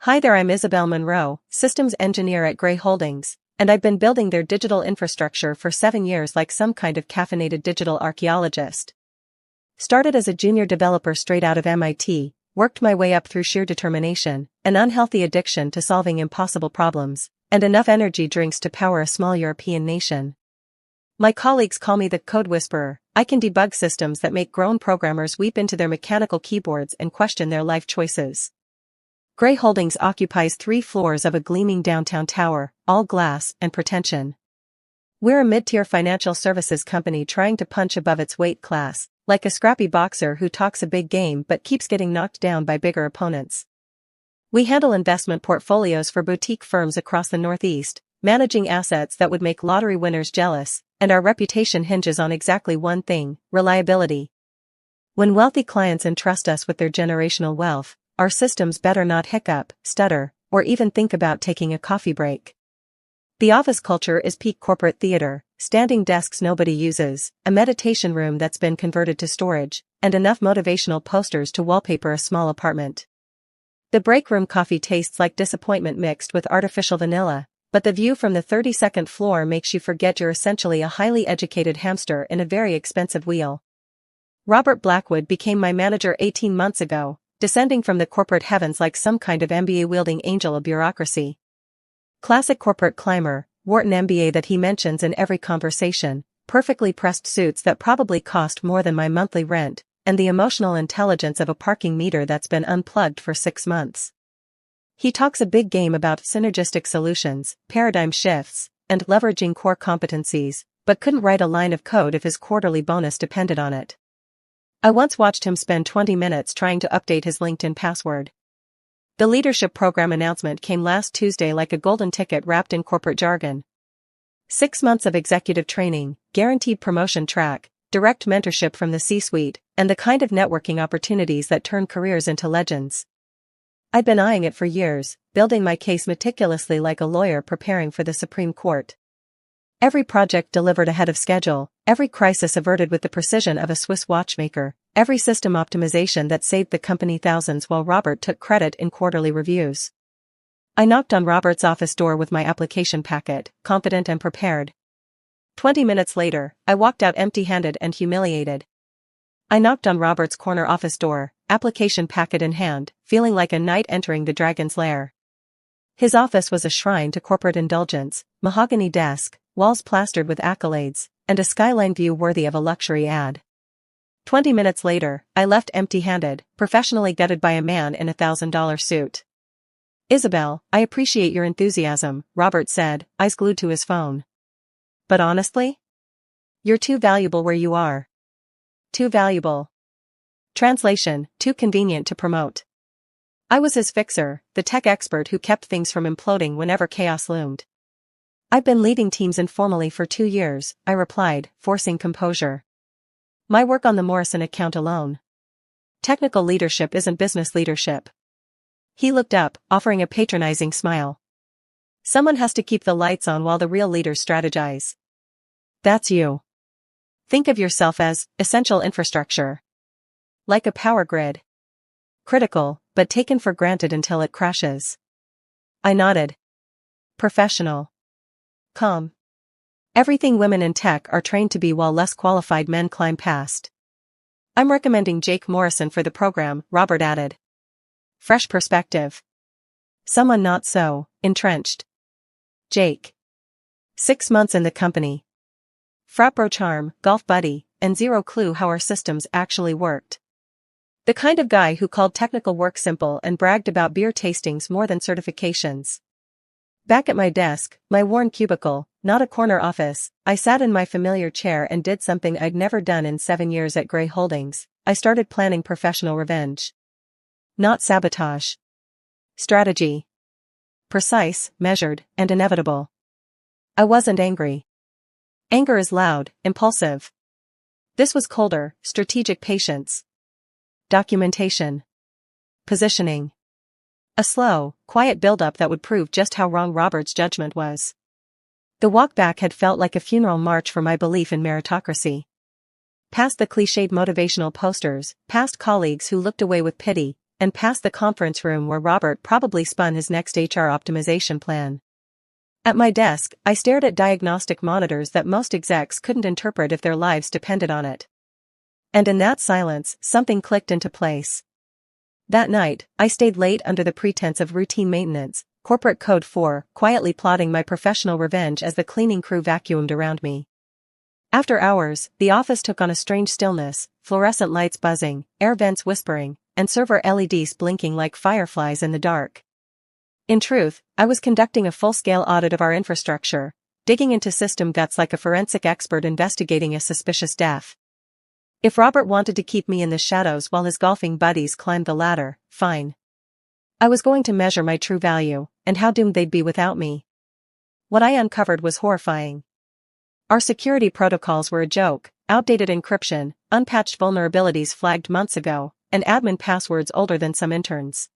Hi there, I'm Isabel Monroe, systems engineer at Gray Holdings, and I've been building their digital infrastructure for 7 years like some kind of caffeinated digital archaeologist. Started as a junior developer straight out of MIT, worked my way up through sheer determination, an unhealthy addiction to solving impossible problems, and enough energy drinks to power a small European nation. My colleagues call me the code whisperer. I can debug systems that make grown programmers weep into their mechanical keyboards and question their life choices. Gray Holdings occupies 3 floors of a gleaming downtown tower, all glass and pretension. We're a mid-tier financial services company trying to punch above its weight class, like a scrappy boxer who talks a big game but keeps getting knocked down by bigger opponents. We handle investment portfolios for boutique firms across the Northeast, managing assets that would make lottery winners jealous, and our reputation hinges on exactly one thing: reliability. When wealthy clients entrust us with their generational wealth, our systems better not hiccup, stutter, or even think about taking a coffee break. The office culture is peak corporate theater: standing desks nobody uses, a meditation room that's been converted to storage, and enough motivational posters to wallpaper a small apartment. The break room coffee tastes like disappointment mixed with artificial vanilla, but the view from the 32nd floor makes you forget you're essentially a highly educated hamster in a very expensive wheel. Robert Blackwood became my manager 18 months ago, descending from the corporate heavens like some kind of MBA-wielding angel of bureaucracy. Classic corporate climber, Wharton MBA that he mentions in every conversation, perfectly pressed suits that probably cost more than my monthly rent, and the emotional intelligence of a parking meter that's been unplugged for 6 months. He talks a big game about synergistic solutions, paradigm shifts, and leveraging core competencies, but couldn't write a line of code if his quarterly bonus depended on it. I once watched him spend 20 minutes trying to update his LinkedIn password. The leadership program announcement came last Tuesday like a golden ticket wrapped in corporate jargon. 6 months of executive training, guaranteed promotion track, direct mentorship from the C-suite, and the kind of networking opportunities that turn careers into legends. I'd been eyeing it for years, building my case meticulously like a lawyer preparing for the Supreme Court. Every project delivered ahead of schedule, every crisis averted with the precision of a Swiss watchmaker, every system optimization that saved the company thousands while Robert took credit in quarterly reviews. I knocked on Robert's office door with my application packet, confident and prepared. 20 minutes later, I walked out empty-handed and humiliated. I knocked on Robert's corner office door, application packet in hand, feeling like a knight entering the dragon's lair. His office was a shrine to corporate indulgence: mahogany desk, walls plastered with accolades, and a skyline view worthy of a luxury ad. 20 minutes later, I left empty-handed, professionally gutted by a man in a $1,000 suit. "Isabel, I appreciate your enthusiasm," Robert said, eyes glued to his phone. "But honestly? You're too valuable where you are. Too valuable." Translation: too convenient to promote. I was his fixer, the tech expert who kept things from imploding whenever chaos loomed. "I've been leading teams informally for 2 years," I replied, forcing composure. "My work on the Morrison account alone. Technical leadership isn't business leadership." He looked up, offering a patronizing smile. "Someone has to keep the lights on while the real leaders strategize. That's you. Think of yourself as essential infrastructure. Like a power grid. Critical, but taken for granted until it crashes." I nodded. Professional. Calm. Everything women in tech are trained to be while less qualified men climb past. "I'm recommending Jake Morrison for the program," Robert added. Fresh perspective. Someone not so entrenched. Jake. 6 months in the company. Frat bro charm, golf buddy, and zero clue how our systems actually worked. The kind of guy who called technical work simple and bragged about beer tastings more than certifications. Back at my desk, my worn cubicle, not a corner office, I sat in my familiar chair and did something I'd never done in 7 years at Gray Holdings. I started planning professional revenge. Not sabotage. Strategy. Precise, measured, and inevitable. I wasn't angry. Anger is loud, impulsive. This was colder, strategic patience. Documentation. Positioning. A slow, quiet build-up that would prove just how wrong Robert's judgment was. The walk back had felt like a funeral march for my belief in meritocracy. Past the cliched motivational posters, past colleagues who looked away with pity, and past the conference room where Robert probably spun his next HR optimization plan. At my desk, I stared at diagnostic monitors that most execs couldn't interpret if their lives depended on it. And in that silence, something clicked into place. That night, I stayed late under the pretense of routine maintenance, corporate code 4, quietly plotting my professional revenge as the cleaning crew vacuumed around me. After hours, the office took on a strange stillness, fluorescent lights buzzing, air vents whispering, and server LEDs blinking like fireflies in the dark. In truth, I was conducting a full-scale audit of our infrastructure, digging into system guts like a forensic expert investigating a suspicious death. If Robert wanted to keep me in the shadows while his golfing buddies climbed the ladder, fine. I was going to measure my true value, and how doomed they'd be without me. What I uncovered was horrifying. Our security protocols were a joke: outdated encryption, unpatched vulnerabilities flagged months ago, and admin passwords older than some interns.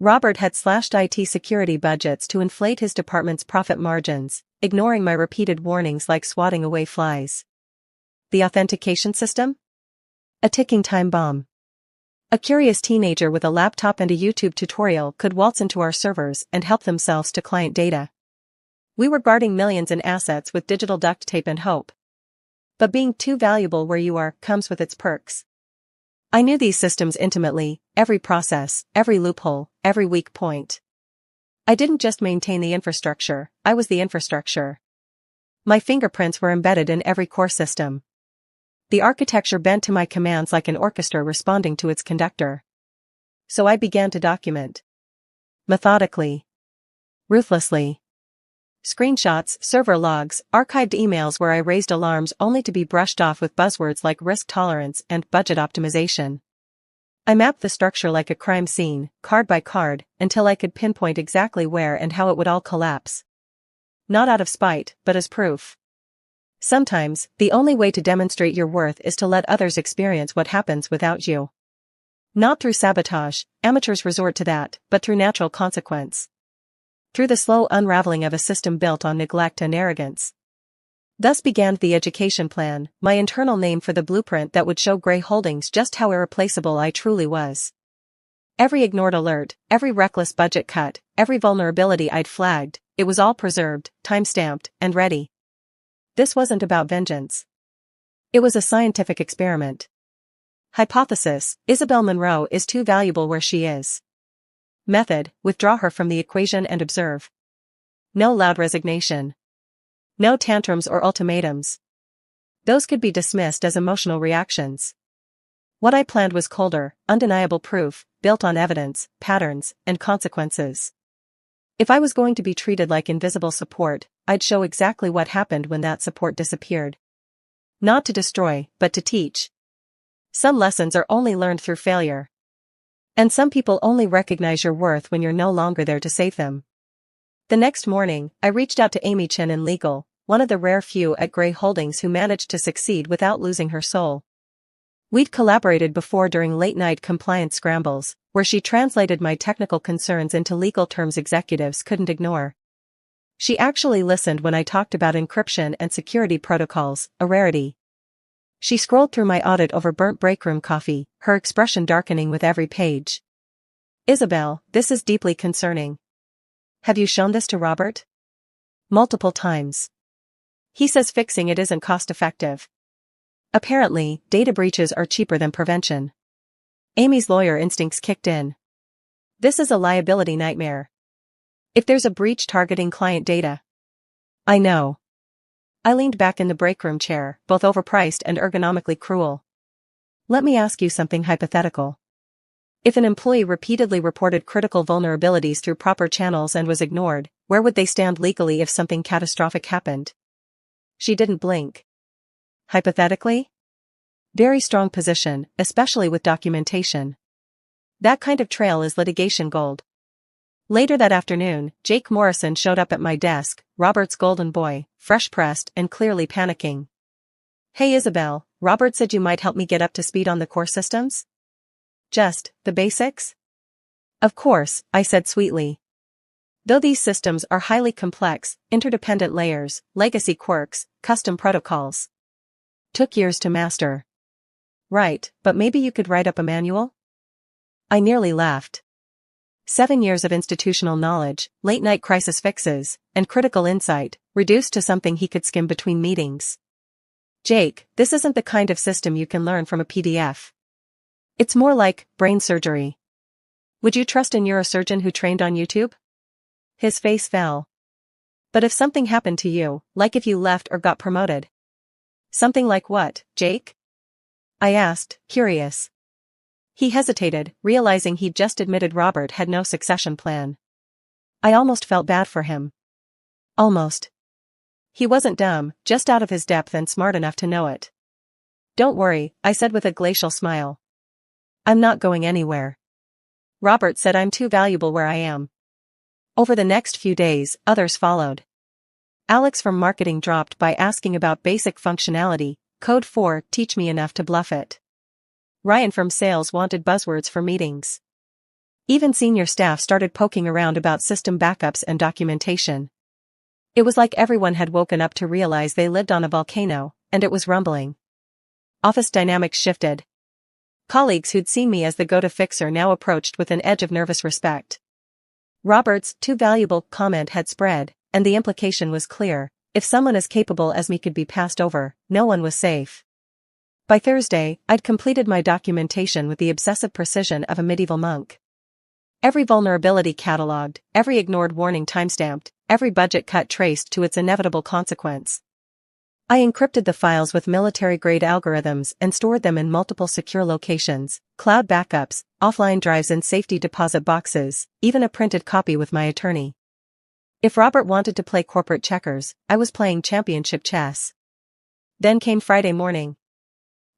Robert had slashed IT security budgets to inflate his department's profit margins, ignoring my repeated warnings like swatting away flies. The authentication system? A ticking time bomb. A curious teenager with a laptop and a YouTube tutorial could waltz into our servers and help themselves to client data. We were guarding millions in assets with digital duct tape and hope. But being too valuable where you are comes with its perks. I knew these systems intimately, every process, every loophole, every weak point. I didn't just maintain the infrastructure, I was the infrastructure. My fingerprints were embedded in every core system. The architecture bent to my commands like an orchestra responding to its conductor. So I began to document. Methodically. Ruthlessly. Screenshots, server logs, archived emails where I raised alarms only to be brushed off with buzzwords like risk tolerance and budget optimization. I mapped the structure like a crime scene, card by card, until I could pinpoint exactly where and how it would all collapse. Not out of spite, but as proof. Sometimes, the only way to demonstrate your worth is to let others experience what happens without you. Not through sabotage, amateurs resort to that, but through natural consequence. Through the slow unraveling of a system built on neglect and arrogance. Thus began the education plan, my internal name for the blueprint that would show Gray Holdings just how irreplaceable I truly was. Every ignored alert, every reckless budget cut, every vulnerability I'd flagged, it was all preserved, time-stamped, and ready. This wasn't about vengeance. It was a scientific experiment. Hypothesis: Isabel Monroe is too valuable where she is. Method: withdraw her from the equation and observe. No loud resignation. No tantrums or ultimatums. Those could be dismissed as emotional reactions. What I planned was colder, undeniable proof, built on evidence, patterns, and consequences. If I was going to be treated like invisible support, I'd show exactly what happened when that support disappeared. Not to destroy, but to teach. Some lessons are only learned through failure. And some people only recognize your worth when you're no longer there to save them. The next morning, I reached out to Amy Chen in legal, one of the rare few at Gray Holdings who managed to succeed without losing her soul. We'd collaborated before during late-night compliance scrambles, where she translated my technical concerns into legal terms executives couldn't ignore. She actually listened when I talked about encryption and security protocols, a rarity. She scrolled through my audit over burnt breakroom coffee, her expression darkening with every page. Isabel, this is deeply concerning. Have you shown this to Robert? Multiple times. He says fixing it isn't cost-effective. Apparently, data breaches are cheaper than prevention. Amy's lawyer instincts kicked in. This is a liability nightmare. If there's a breach targeting client data. I know. I leaned back in the breakroom chair, both overpriced and ergonomically cruel. Let me ask you something hypothetical. If an employee repeatedly reported critical vulnerabilities through proper channels and was ignored, where would they stand legally if something catastrophic happened? She didn't blink. Hypothetically? Very strong position, especially with documentation. That kind of trail is litigation gold. Later that afternoon, Jake Morrison showed up at my desk, Robert's golden boy, fresh-pressed and clearly panicking. Hey Isabel, Robert said you might help me get up to speed on the core systems? Just, the basics? Of course, I said sweetly. Though these systems are highly complex, interdependent layers, legacy quirks, custom protocols. Took years to master. Right, but maybe you could write up a manual? I nearly laughed. 7 years of institutional knowledge, late-night crisis fixes, and critical insight, reduced to something he could skim between meetings. Jake, this isn't the kind of system you can learn from a PDF. It's more like brain surgery. Would you trust a neurosurgeon who trained on YouTube? His face fell. But if something happened to you, like if you left or got promoted. Something like what, Jake? I asked, curious. He hesitated, realizing he'd just admitted Robert had no succession plan. I almost felt bad for him. Almost. He wasn't dumb, just out of his depth and smart enough to know it. Don't worry, I said with a glacial smile. I'm not going anywhere. Robert said I'm too valuable where I am. Over the next few days, others followed. Alex from marketing dropped by asking about basic functionality, Code 4, teach me enough to bluff it. Ryan from sales wanted buzzwords for meetings. Even senior staff started poking around about system backups and documentation. It was like everyone had woken up to realize they lived on a volcano, and it was rumbling. Office dynamics shifted. Colleagues who'd seen me as the go-to fixer now approached with an edge of nervous respect. Robert's too valuable comment had spread, and the implication was clear: if someone as capable as me could be passed over, no one was safe. By Thursday, I'd completed my documentation with the obsessive precision of a medieval monk. Every vulnerability catalogued, every ignored warning timestamped, every budget cut traced to its inevitable consequence. I encrypted the files with military-grade algorithms and stored them in multiple secure locations, cloud backups, offline drives and safety deposit boxes, even a printed copy with my attorney. If Robert wanted to play corporate checkers, I was playing championship chess. Then came Friday morning.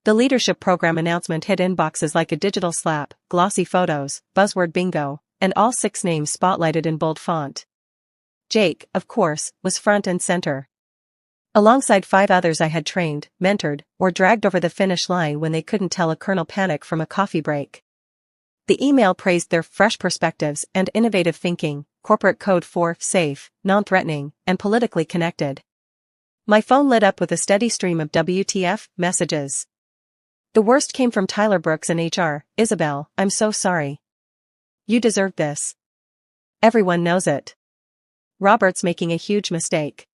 The leadership program announcement hit inboxes like a digital slap, glossy photos, buzzword bingo, and all 6 names spotlighted in bold font. Jake, of course, was front and center. Alongside 5 others I had trained, mentored, or dragged over the finish line when they couldn't tell a kernel panic from a coffee break. The email praised their fresh perspectives and innovative thinking, corporate code 4, safe, non-threatening, and politically connected. My phone lit up with a steady stream of WTF messages. The worst came from Tyler Brooks in HR. Isabel, I'm so sorry. You deserved this. Everyone knows it. Robert's making a huge mistake.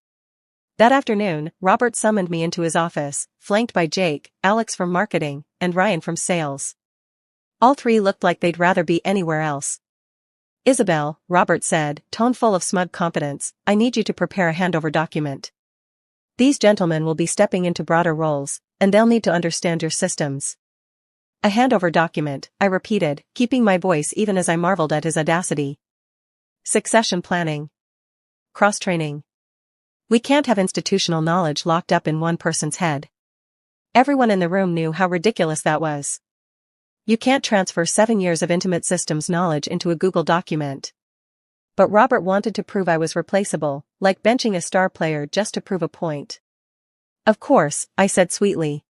That afternoon, Robert summoned me into his office, flanked by Jake, Alex from marketing, and Ryan from sales. All 3 looked like they'd rather be anywhere else. Isabel, Robert said, tone full of smug confidence, I need you to prepare a handover document. These gentlemen will be stepping into broader roles, and they'll need to understand your systems. A handover document, I repeated, keeping my voice even as I marveled at his audacity. Succession planning. Cross-training. We can't have institutional knowledge locked up in one person's head. Everyone in the room knew how ridiculous that was. You can't transfer 7 years of intimate systems knowledge into a Google document. But Robert wanted to prove I was replaceable, like benching a star player just to prove a point. Of course, I said sweetly.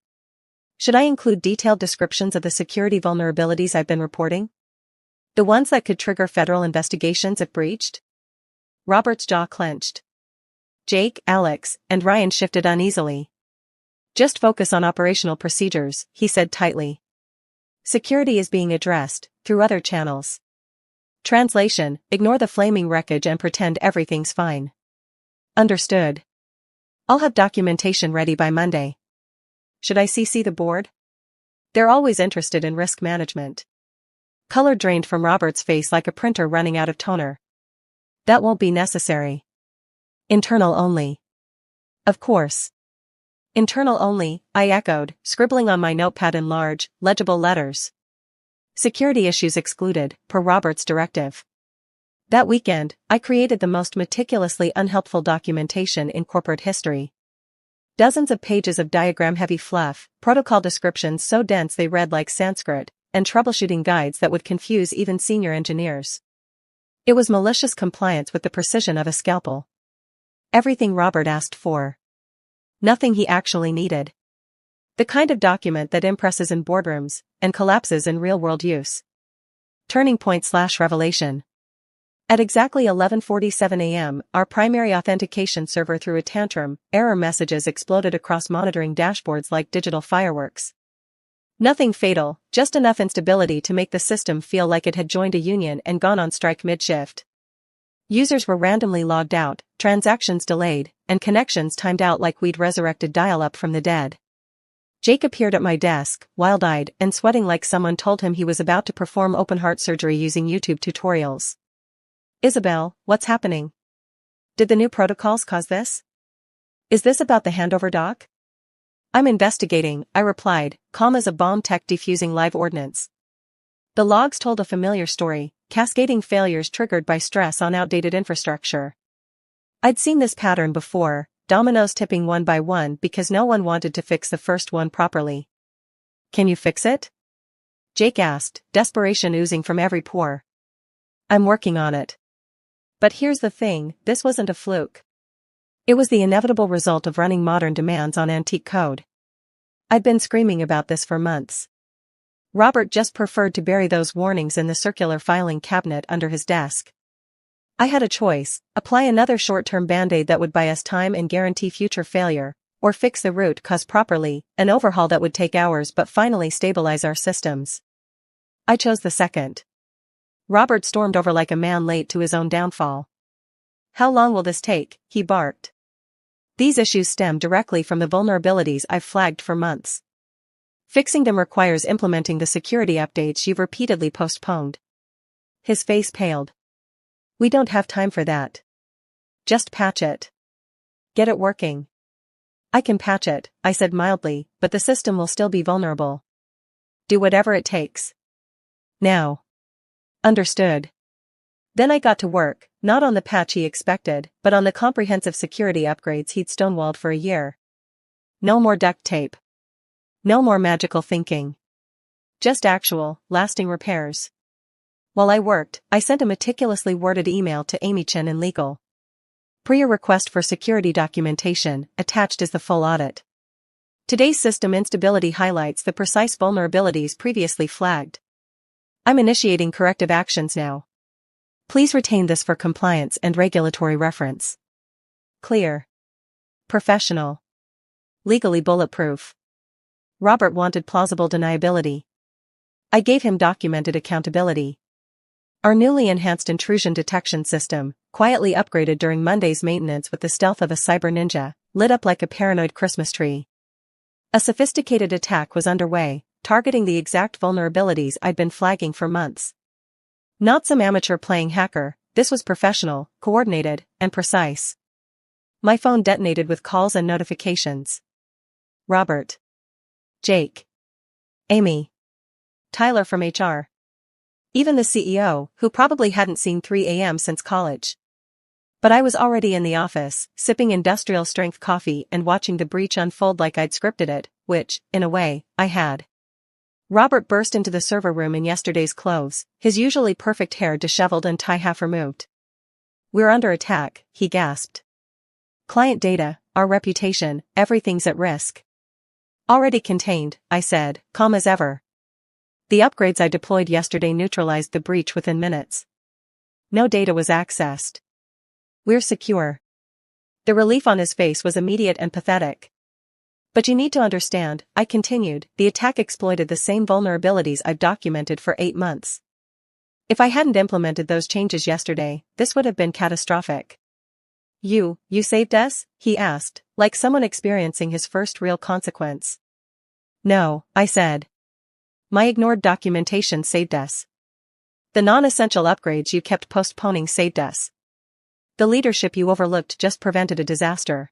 Should I include detailed descriptions of the security vulnerabilities I've been reporting? The ones that could trigger federal investigations if breached? Robert's jaw clenched. Jake, Alex, and Ryan shifted uneasily. Just focus on operational procedures, he said tightly. Security is being addressed, through other channels. Translation, ignore the flaming wreckage and pretend everything's fine. Understood. I'll have documentation ready by Monday. Should I CC the board? They're always interested in risk management. Color drained from Robert's face like a printer running out of toner. That won't be necessary. Internal only. Of course. Internal only, I echoed, scribbling on my notepad in large, legible letters. Security issues excluded, per Robert's directive. That weekend, I created the most meticulously unhelpful documentation in corporate history. Dozens of pages of diagram-heavy fluff, protocol descriptions so dense they read like Sanskrit, and troubleshooting guides that would confuse even senior engineers. It was malicious compliance with the precision of a scalpel. Everything Robert asked for. Nothing he actually needed. The kind of document that impresses in boardrooms, and collapses in real-world use. Turning point/revelation. At exactly 11:47 a.m., our primary authentication server threw a tantrum. Error messages exploded across monitoring dashboards like digital fireworks. Nothing fatal, just enough instability to make the system feel like it had joined a union and gone on strike mid-shift. Users were randomly logged out, transactions delayed, and connections timed out like we'd resurrected dial-up from the dead. Jake appeared at my desk, wild-eyed and sweating like someone told him he was about to perform open-heart surgery using YouTube tutorials. Isabel, what's happening? Did the new protocols cause this? Is this about the handover doc? I'm investigating, I replied, calm as a bomb tech defusing live ordnance. The logs told a familiar story, cascading failures triggered by stress on outdated infrastructure. I'd seen this pattern before, dominoes tipping one by one because no one wanted to fix the first one properly. Can you fix it? Jake asked, desperation oozing from every pore. I'm working on it. But here's the thing, this wasn't a fluke. It was the inevitable result of running modern demands on antique code. I'd been screaming about this for months. Robert just preferred to bury those warnings in the circular filing cabinet under his desk. I had a choice, apply another short-term band-aid that would buy us time and guarantee future failure, or fix the root cause properly, an overhaul that would take hours but finally stabilize our systems. I chose the second. Robert stormed over like a man late to his own downfall. How long will this take? He barked. These issues stem directly from the vulnerabilities I've flagged for months. Fixing them requires implementing the security updates you've repeatedly postponed. His face paled. We don't have time for that. Just patch it. Get it working. I can patch it, I said mildly, but the system will still be vulnerable. Do whatever it takes. Now. Understood. Then I got to work, not on the patch he expected, but on the comprehensive security upgrades he'd stonewalled for a year. No more duct tape. No more magical thinking. Just actual, lasting repairs. While I worked, I sent a meticulously worded email to Amy Chen in legal. Prior request for security documentation, attached is the full audit. Today's system instability highlights the precise vulnerabilities previously flagged. I'm initiating corrective actions now. Please retain this for compliance and regulatory reference. Clear. Professional. Legally bulletproof. Robert wanted plausible deniability. I gave him documented accountability. Our newly enhanced intrusion detection system, quietly upgraded during Monday's maintenance with the stealth of a cyber ninja, lit up like a paranoid Christmas tree. A sophisticated attack was underway, targeting the exact vulnerabilities I'd been flagging for months. Not some amateur playing hacker, this was professional, coordinated, and precise. My phone detonated with calls and notifications. Robert. Jake. Amy. Tyler from HR. Even the CEO, who probably hadn't seen 3 a.m. since college. But I was already in the office, sipping industrial-strength coffee and watching the breach unfold like I'd scripted it, which, in a way, I had. Robert burst into the server room in yesterday's clothes, his usually perfect hair disheveled and tie half removed. We're under attack, he gasped. Client data, our reputation, everything's at risk. Already contained, I said, calm as ever. The upgrades I deployed yesterday neutralized the breach within minutes. No data was accessed. We're secure. The relief on his face was immediate and pathetic. But you need to understand, I continued, the attack exploited the same vulnerabilities I've documented for 8 months. If I hadn't implemented those changes yesterday, this would have been catastrophic. You saved us? He asked, like someone experiencing his first real consequence. No, I said. My ignored documentation saved us. The non-essential upgrades you kept postponing saved us. The leadership you overlooked just prevented a disaster.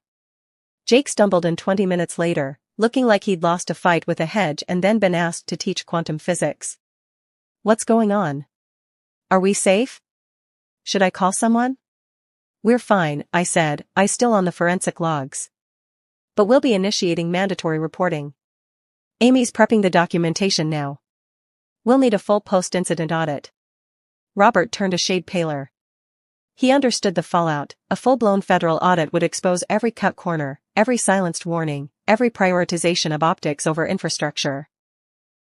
Jake stumbled in 20 minutes later, looking like he'd lost a fight with a hedge and then been asked to teach quantum physics. What's going on? Are we safe? Should I call someone? We're fine, I said, eyes still on the forensic logs. But we'll be initiating mandatory reporting. Amy's prepping the documentation now. We'll need a full post-incident audit. Robert turned a shade paler. He understood the fallout. A full-blown federal audit would expose every cut corner, every silenced warning, every prioritization of optics over infrastructure.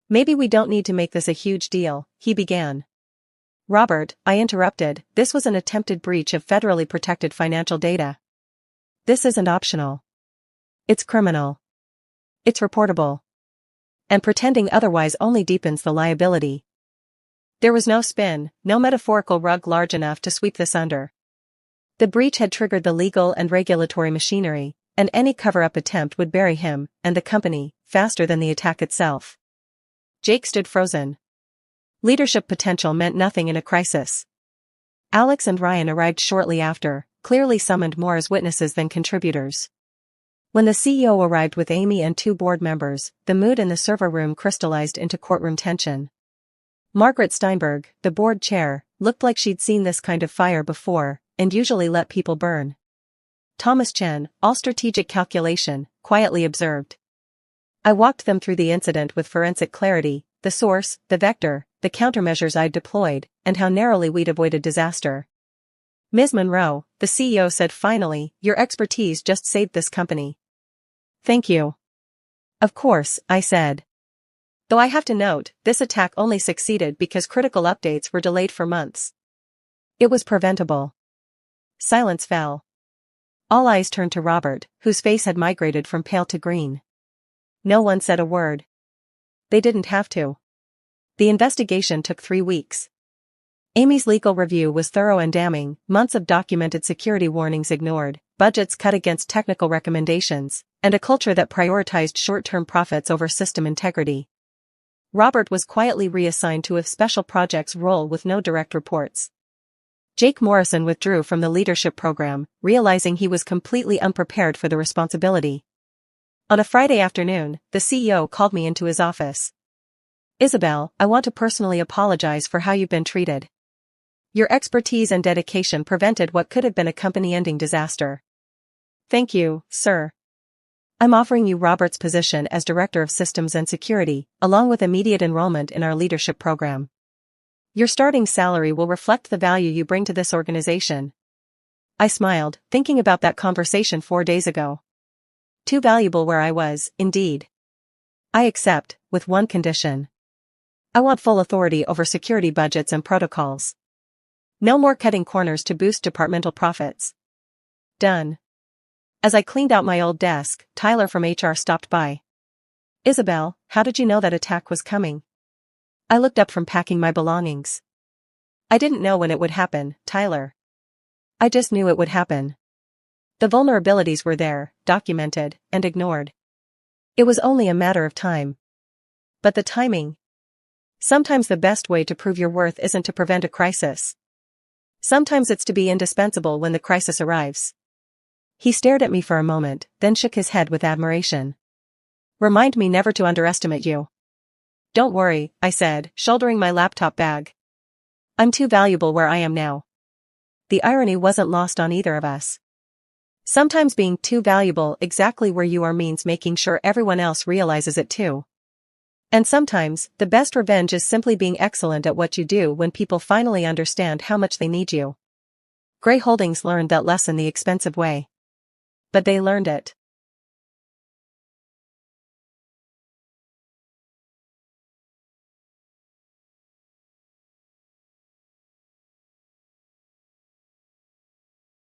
Maybe we don't need to make this a huge deal, he began. Robert, I interrupted, this was an attempted breach of federally protected financial data. This isn't optional. It's criminal. It's reportable. And pretending otherwise only deepens the liability. There was no spin, no metaphorical rug large enough to sweep this under. The breach had triggered the legal and regulatory machinery, and any cover-up attempt would bury him and the company faster than the attack itself. Jake stood frozen. Leadership potential meant nothing in a crisis. Alex and Ryan arrived shortly after, clearly summoned more as witnesses than contributors. When the CEO arrived with Amy and 2 board members, the mood in the server room crystallized into courtroom tension. Margaret Steinberg, the board chair, looked like she'd seen this kind of fire before, and usually let people burn. Thomas Chen, all strategic calculation, quietly observed. I walked them through the incident with forensic clarity, the source, the vector, the countermeasures I'd deployed, and how narrowly we'd avoided disaster. Ms. Monroe, the CEO said finally, your expertise just saved this company. Thank you. Of course, I said. Though I have to note, this attack only succeeded because critical updates were delayed for months. It was preventable. Silence fell. All eyes turned to Robert, whose face had migrated from pale to green. No one said a word. They didn't have to. The investigation took 3 weeks. Amy's legal review was thorough and damning, months of documented security warnings ignored, budgets cut against technical recommendations, and a culture that prioritized short-term profits over system integrity. Robert was quietly reassigned to a special projects role with no direct reports. Jake Morrison withdrew from the leadership program, realizing he was completely unprepared for the responsibility. On a Friday afternoon, the CEO called me into his office. Isabel, I want to personally apologize for how you've been treated. Your expertise and dedication prevented what could have been a company-ending disaster. Thank you, sir. I'm offering you Robert's position as Director of Systems and Security, along with immediate enrollment in our leadership program. Your starting salary will reflect the value you bring to this organization. I smiled, thinking about that conversation 4 days ago. Too valuable where I was, indeed. I accept, with one condition. I want full authority over security budgets and protocols. No more cutting corners to boost departmental profits. Done. As I cleaned out my old desk, Tyler from HR stopped by. Isabel, how did you know that attack was coming? I looked up from packing my belongings. I didn't know when it would happen, Tyler. I just knew it would happen. The vulnerabilities were there, documented, and ignored. It was only a matter of time. But the timing. Sometimes the best way to prove your worth isn't to prevent a crisis. Sometimes it's to be indispensable when the crisis arrives. He stared at me for a moment, then shook his head with admiration. Remind me never to underestimate you. Don't worry, I said, shouldering my laptop bag. I'm too valuable where I am now. The irony wasn't lost on either of us. Sometimes being too valuable exactly where you are means making sure everyone else realizes it too. And sometimes, the best revenge is simply being excellent at what you do when people finally understand how much they need you. Gray Holdings learned that lesson the expensive way. But they learned it.